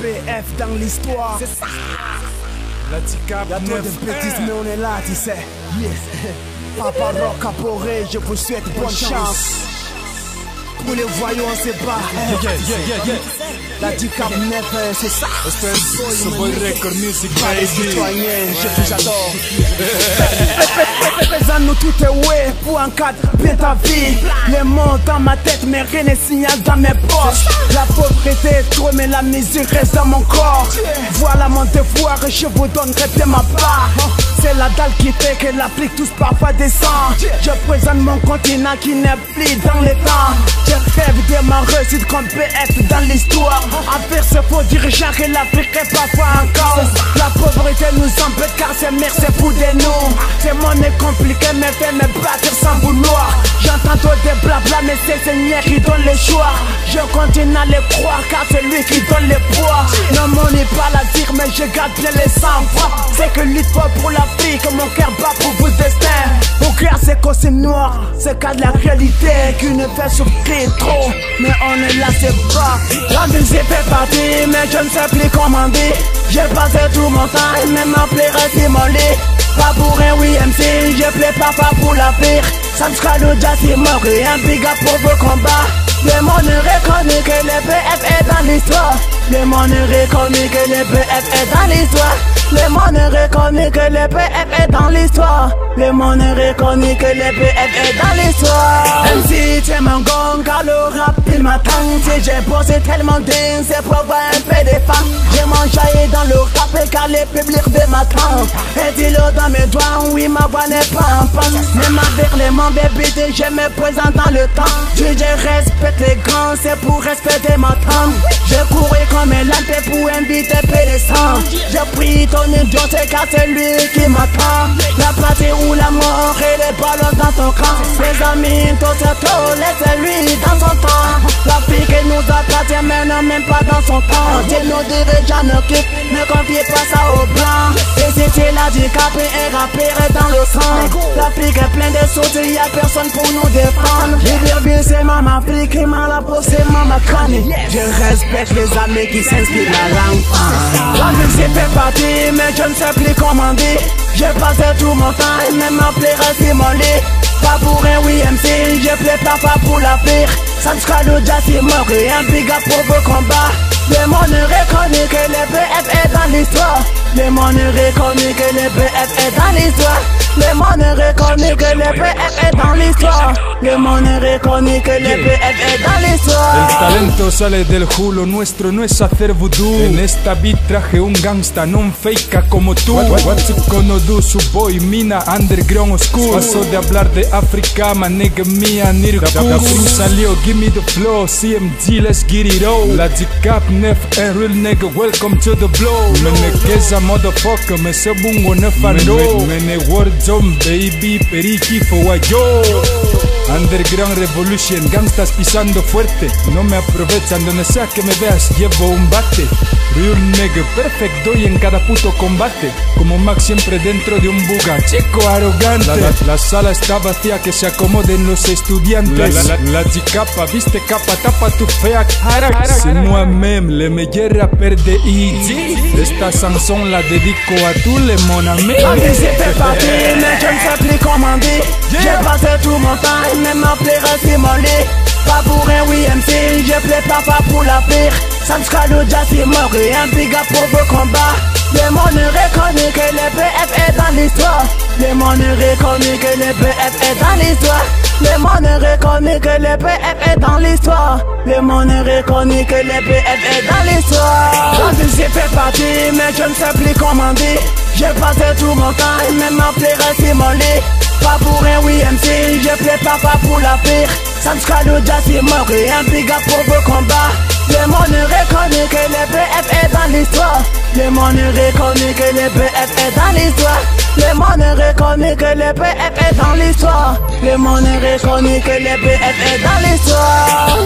PF dans l'histoire. C'est ça. La Ticap Y'a trop de bêtises mais on est là, tu sais. Yes. Papa Rock Caporé, je vous souhaite bonne chance. Pour les voyous on se bat. La Ticap 9, c'est ça. Ce boy record music baby. Citoyen, j'adore. Présente-nous tout est ouais pour un cadre bien ta vie. Les mots dans ma tête mais rien n'est signal dans mes poches. La pauvreté est trop mais la misère reste dans mon corps. Voilà mon devoir et je vous donnerai de ma part. C'est la dalle qui fait que l'Afrique tous parfois descend. Je présente mon continent qui n'est plus dans les temps. Je rêve de ma réussite comme PF dans l'histoire. Envers ce faux dirigeant que l'Afrique est parfois en cause. La pauvreté nous embête car c'est mère c'est pour de nous. C'est monnaie compliqué mais fait me battre sans vouloir. J'entends trop de blabla mais c'est le Seigneur qui donne le choix. Je continue à les croire car c'est lui qui donne le poids. Non mon n'est pas la dire mais je garde bien les sang-froid. C'est que lutte fort pour l'Afrique, mon cœur bat pour vos destins. Au cœur c'est costume noir, c'est cas de la réalité qui ne fait souffrir trop. Mais on est là c'est pas. La musique fait partie mais je ne sais plus comment dire. J'ai passé tout mon temps et même appelé rester mon lit. Pas pour un oui MC, je plais papa pour la pire. Sam Scalo c'est mort et un big up pour vos combats. Le monde reconnaît que le PF est dans l'histoire. Le monde reconnaît que le PF est dans l'histoire. Le monde reconnaît que le PF est dans l'histoire. Le monde reconnaît que le PF est dans l'histoire. Même si tu es mon gong, car le rap il m'attend. Si j'ai bossé tellement dingue, c'est pour voir un peu des femmes. J'ai mangé dans le rap car le public de m'attend. Et dis-le dans mes doigts, oui ma voix n'est pas en panne. Même avec les membres bébés, je me présente dans le temps. Je respecte les grands, c'est pour respecter ma tante. Je courais comme un lampe pour inviter pédescent. Je prie ton Dieu, c'est car c'est lui qui m'attend. La patrie ou la mort et les ballons dans ton camp. Mes amis, tout c'est tout, laissez-lui dans son temps. L'Afrique nous a tracés mais non même pas dans son temps. Dieu nous dirigeants nos quitte, ne confiez pas ça aux blancs. Et si c'est l'handicapé et rappeur dans le sang. L'Afrique est pleine de sources, il y a personne pour nous défendre. Libreville c'est maman Afrique, la peau c'est maman Kanye. Je respecte les amis qui s'inspirent la langue. La musique fait partie mais je ne sais plus comment dire. J'ai passé tout mon temps et même appelé rester mon lit. Pas pour un oui MC, je plais papa pour la pire. Sam Scalo c'est mort et un big up pour vos combats. Le monde reconnaît que le PF est dans l'histoire. Le monde reconnaît que le PF est dans l'histoire. Le monde reconnaît que le PF est dans l'histoire. Le monde reconnaît que le PF est dans l'histoire. El talento sale del julo, nuestro no es hacer vudú. En esta beat traje un gangsta, no un fake como tú. What's it gonna do, su boy, mina, underground school. Paso de hablar de África, my nigga mía, Nirku. Salió, give me the flow, CMG, let's get it on. La Ticap Nef, a real nigga, welcome to the blow. Mene keza motherfucker, me se bungo ne fando. Mene word zone, baby, periki for yo. Underground Revolution, gangstas pisando fuerte. No me aprovechan, donde sea que me veas llevo un bate. Real nigga, perfecto y en cada puto combate. Como Max siempre dentro de un buga, checo arrogante. La sala está vacía, que se acomoden los estudiantes. La Ticapa, viste capa, tapa tu fea cara. C'est moi-même, le meilleur rappeur de Easy. Esta chanson la dedico a tous les mon ami. La musique fait partie, mais je ne sais plus comment dire. J'ai passé tout mon temps et même appelé rester mon lit. Pas pour un oui MC, je plais papa pour la pire. Sam Scalo c'est mort et un big up pour vos combats. Le monde reconnaît que le PF est dans l'histoire. Le monde reconnaît que le PF est dans l'histoire. Le monde reconnaît que le PF est dans l'histoire. Le monde reconnaît que le PF est dans l'histoire. La musique fait partie mais je ne sais plus comment dire. J'ai passé tout mon temps et même appelé rester mon lit. Pas pour un oui MC, je plais papa pour la pire. Sam Scalo c'est mort et un big up pour vos combats. Le monde reconnaît que le PF est dans l'histoire. Le monde reconnaît que le PF est dans l'histoire. Le monde reconnaît que le PF est dans l'histoire. Le monde reconnaît que le PF est dans l'histoire.